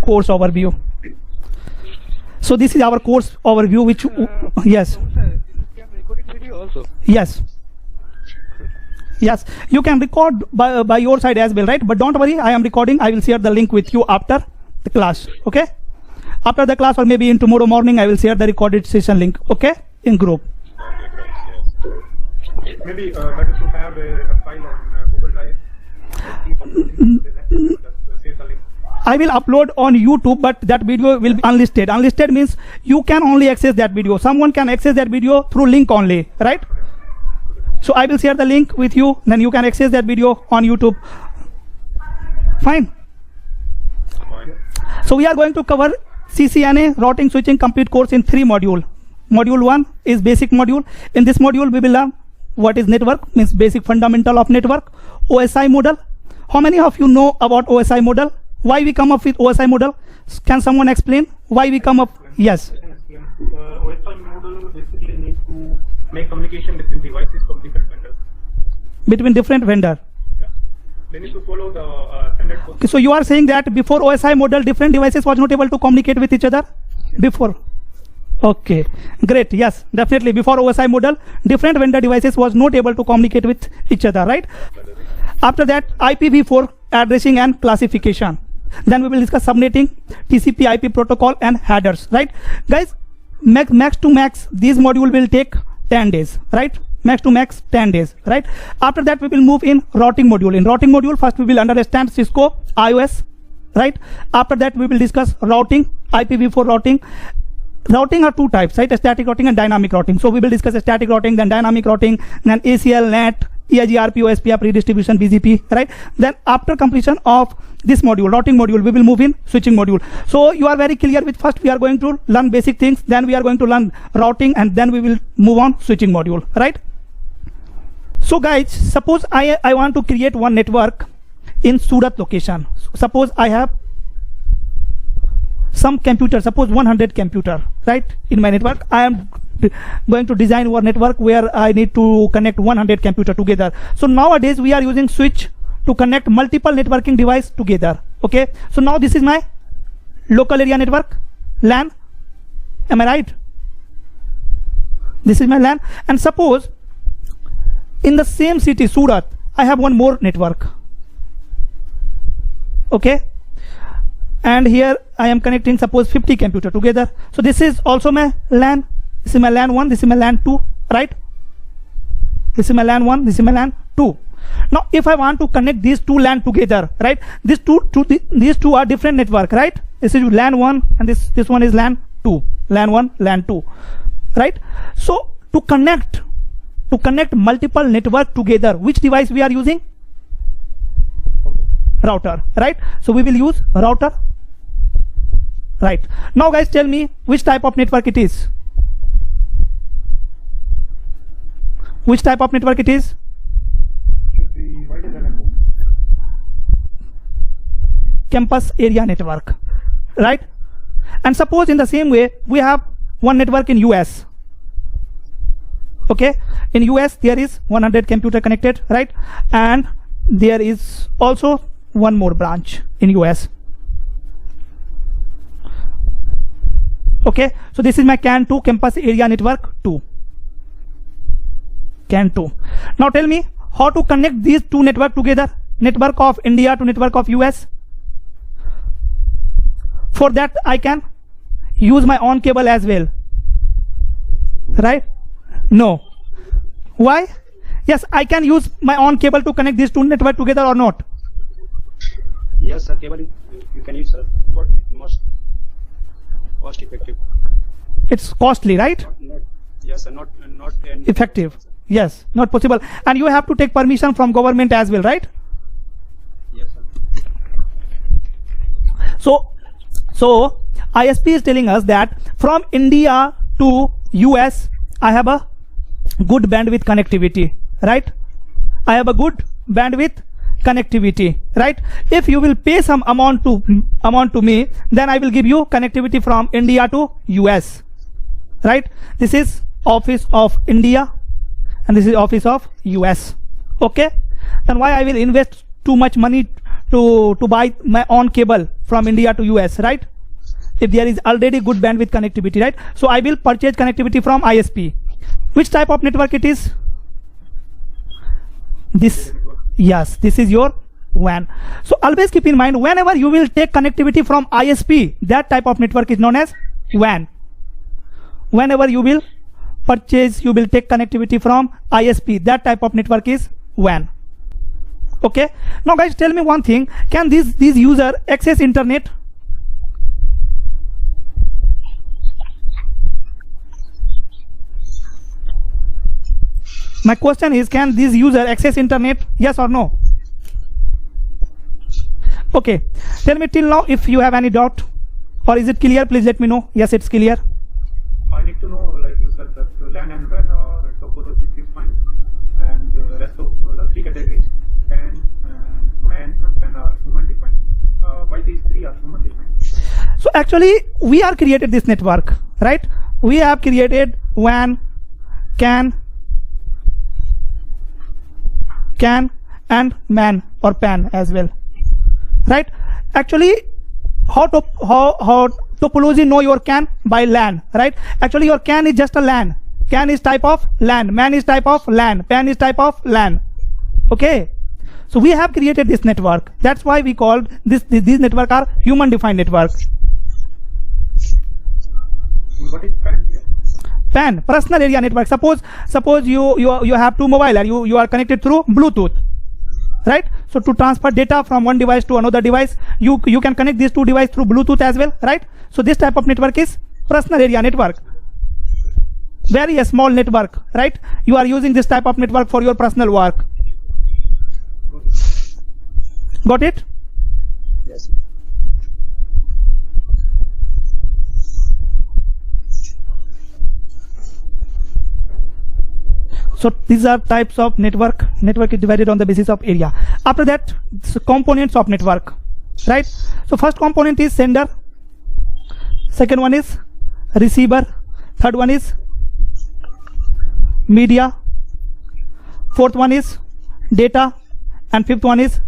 course overview. So this is our course overview, which, yes. Yes. Yes, you can record by your side as well, right? But don't worry, I am recording. I will share the link with you after the class, okay? After the class, or maybe in tomorrow morning, I will share the recorded session link, okay? In group. Maybe better to have a file on Google Drive. I will upload on YouTube, but that video will be unlisted. Unlisted means you can only access that video. Someone can access that video through link only, right? So I will share the link with you, then you can access that video on YouTube. Fine. So we are going to cover CCNA routing switching complete course in 3 modules. Module 1 is basic module. In this module we will learn what is network, means basic fundamental of network, OSI model. How many of you know about OSI model? Why we come up with OSI model? Can someone explain why we come up? Yes. OSI model basically needs to make communication between devices from different vendors. Between different vendor. Yeah. They need to follow the standard. Okay, so you are saying that before OSI model, different devices was not able to communicate with each other? Before. Okay, great. Yes, definitely. Before OSI model, different vendor devices was not able to communicate with each other, right? After that, IPv4 addressing and classification. Then we will discuss subnetting, TCP IP protocol and headers, right? Guys, max to max, this module will take 10 days, right? Max to max 10 days, right? After that, we will move in routing module. In routing module, first we will understand Cisco, iOS, right? After that, we will discuss routing, IPv4 routing. Routing are 2 types, right? Static routing and dynamic routing. So we will discuss static routing, then dynamic routing, then ACL, NAT, EIGRP, OSPF, redistribution, BGP, right? Then after completion of this module, routing module, we will move in switching module. So you are very clear with first we are going to learn basic things, then we are going to learn routing, and then we will move on switching module, right? So guys, suppose I want to create one network in Surat location. Suppose I have some computer, suppose 100 computer, right? In my network, I am going to design one network where I need to connect 100 computer together. So nowadays we are using switch to connect multiple networking device together. Okay, so now this is my local area network, LAN. Am I right? This is my LAN. And suppose in the same city, Surat, I have one more network. Okay, and here I am connecting suppose 50 computer together. So this is also my LAN. This is my LAN 1, this is my LAN 2, right? This is my LAN 1, this is my LAN 2. Now if I want to connect these 2 LAN together, right? These two are different network, right? This is LAN 1 and this one is LAN 2. LAN 1, LAN 2, right? So to connect multiple network together, which device we are using? Router, right? So we will use router, right? Now guys, tell me which type of network it is. Which type of network it is? Campus area network, right? And suppose in the same way we have one network in US. Okay, in US there is 100 computer connected, right? And there is also one more branch in US. Okay, so this is my CAN 2, campus area network 2. CAN 2. Now tell me how to connect these 2 network together, network of India to network of US. For that I can use my own cable as well, right? No. Why? Yes, I can use my own cable to connect these 2 network together or not? Yes, sir. Cable you can use, sir. But most cost effective. It's costly, right? Not, yes, sir. Not Effective. Yes, not possible. And you have to take permission from government as well, right? Yes, sir. So ISP is telling us that from India to US, I have a good bandwidth connectivity, right? I have a good bandwidth connectivity, right? If you will pay some amount to me, then I will give you connectivity from India to US, right? This is office of India and this is office of US. Okay, then why I will invest too much money to buy my own cable from India to US, right? If there is already good bandwidth connectivity, right? So I will purchase connectivity from ISP. Which type of network it is? This, yes, this is your WAN. So always keep in mind, whenever you will take connectivity from ISP, that type of network is known as WAN. Whenever you will purchase, you will take connectivity from ISP, that type of network is WAN. Okay. Now guys, tell me one thing, can this user access internet? My question is, can this user access internet? Yes or no? Okay. Tell me till now if you have any doubt, or is it clear? Please let me know. Yes, it's clear. I need to know, like you said, that LAN and WAN are topology is fine, and the rest of the three categories, and WAN and PAN are human defined. Why these three are human defined? So actually, we are created this network, right? We have created WAN, CAN, and MAN or PAN as well, right? Actually, how topology know your CAN? By LAN, right? Actually, your CAN is just a LAN. CAN is type of LAN, MAN is type of LAN, PAN is type of LAN. Okay. So we have created this network. That's why we called these network are human defined network. What is PAN? PAN, personal area network. Suppose you have two mobile and you are connected through Bluetooth, right? So to transfer data from one device to another device, you can connect these two devices through Bluetooth as well, right? So this type of network is personal area network. Very a small network, right? You are using this type of network for your personal work. Got it? Yes. So these are types of network. Network is divided on the basis of area. After that, components of network, right? So first component is sender. Second one is receiver. Third one is media. Fourth one is data. And fifth one is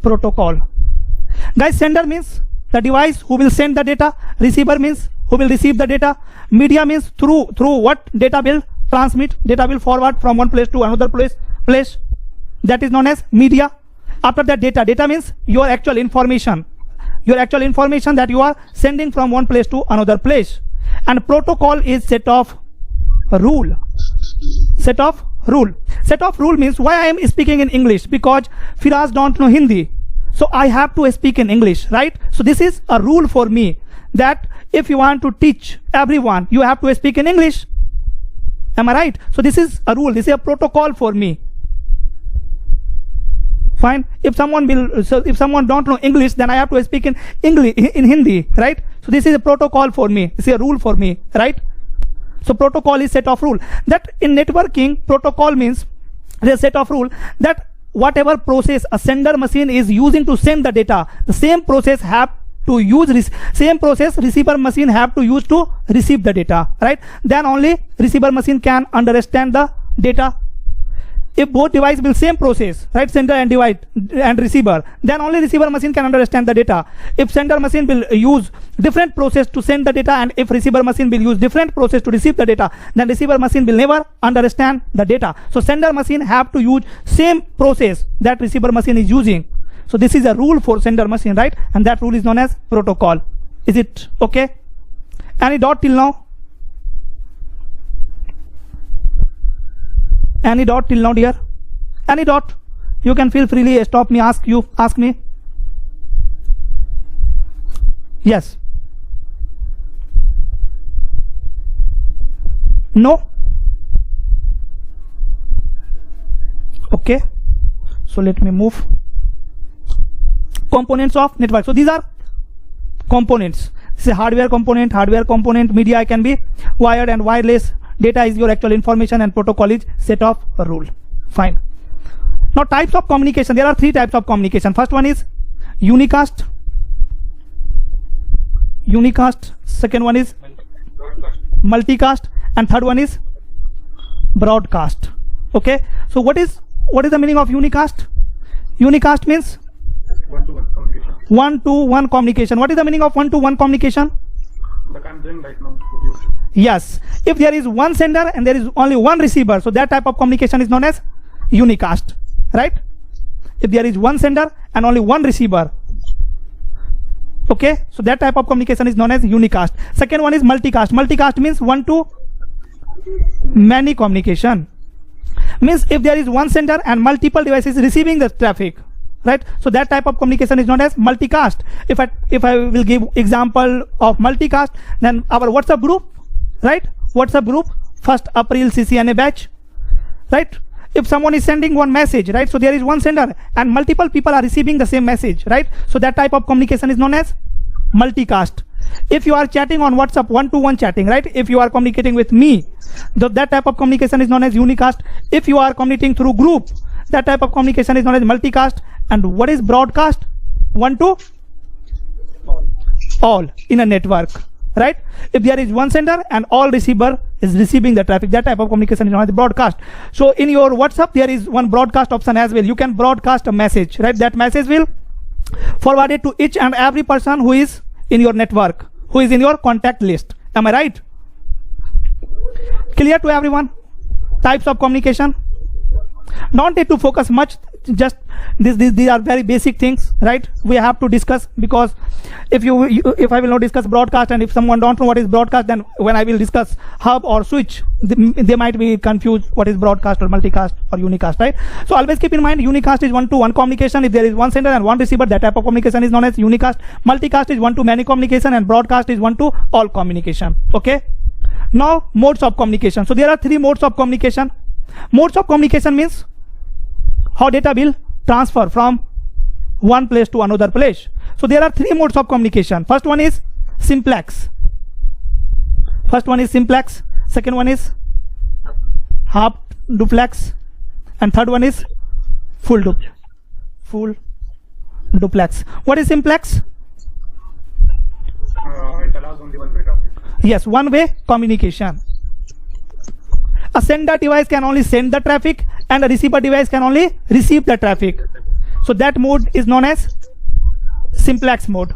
protocol. Guys, sender means the device who will send the data. Receiver means who will receive the data. Media means through what data will transmit, data will forward from one place to another place. That is known as media. After that, data means your actual information that you are sending from one place to another place. And protocol is set of rule. Set of rule means why I am speaking in English, because Firaz don't know Hindi, so I have to speak in English, right? So this is a rule for me, that if you want to teach everyone, you have to speak in English. Am I right? So this is a rule, this is a protocol for me. Fine. If someone don't know English, then I have to speak in English, in Hindi, right? So this is a protocol for me. This is a rule for me, right? So protocol is set of rule. That in networking, protocol means a set of rule that whatever process a sender machine is using to send the data, the same process receiver machine have to use to receive the data, right? Then only receiver machine can understand the data. If both device will same process, right, sender and device and receiver, then only receiver machine can understand the data. If sender machine will use different process to send the data, and if receiver machine will use different process to receive the data, then receiver machine will never understand the data. So sender machine have to use same process that receiver machine is using. So this is a rule for sender machine, right? And that rule is known as protocol. Is it okay? Any doubt till now? Any doubt till now, dear? Any doubt? You can feel freely stop me, ask me. Yes. No? Okay. So let me move. Components of network. So these are components. This is hardware component, media can be wired and wireless, data is your actual information, and protocol is set of rule. Fine. Now types of communication. There are three types of communication. First one is unicast. Second one is multicast, and third one is broadcast. Okay. So what is the meaning of unicast? Unicast means One to one. one-to-one communication. What is the meaning of one-to-one communication? Like I'm doing right now. Yes. If there is one sender and there is only one receiver, so that type of communication is known as unicast, right? If there is one sender and only one receiver, okay, so that type of communication is known as unicast. Second one is multicast. Multicast means one to many communication. Means if there is one sender and multiple devices receiving the traffic, right? So that type of communication is known as multicast. If I will give example of multicast, then our WhatsApp group, right? WhatsApp group, 1st April CCNA batch, right? If someone is sending one message, right? So there is one sender and multiple people are receiving the same message, right? So that type of communication is known as multicast. If you are chatting on WhatsApp, one-to-one chatting, right? If you are communicating with me, that type of communication is known as unicast. If you are communicating through group, that type of communication is known as multicast. And what is broadcast? One to all in a network, right? If there is one sender and all receiver is receiving the traffic, that type of communication is known as broadcast. So in your WhatsApp, there is one broadcast option as well. You can broadcast a message, right? That message will forward it to each and every person who is in your network, who is in your contact list. Am I right? Clear to everyone? Types of communication. Don't need to focus much, just these are very basic things, right? We have to discuss, because if I will not discuss broadcast, and if someone don't know what is broadcast, then when I will discuss hub or switch, they might be confused what is broadcast or multicast or unicast, right? So always keep in mind, unicast is one-to-one communication. If there is one sender and one receiver, that type of communication is known as unicast. Multicast is one-to-many communication, and broadcast is one-to-all communication. Okay. Now modes of communication. So there are 3 modes of communication. Modes of communication means how data will transfer from one place to another place. So there are 3 modes of communication. First one is simplex. Second one is half duplex, and third one is full duplex. What is simplex? It allows only one way traffic. Yes, one-way communication. A sender device can only send the traffic, and a receiver device can only receive the traffic. So that mode is known as simplex mode.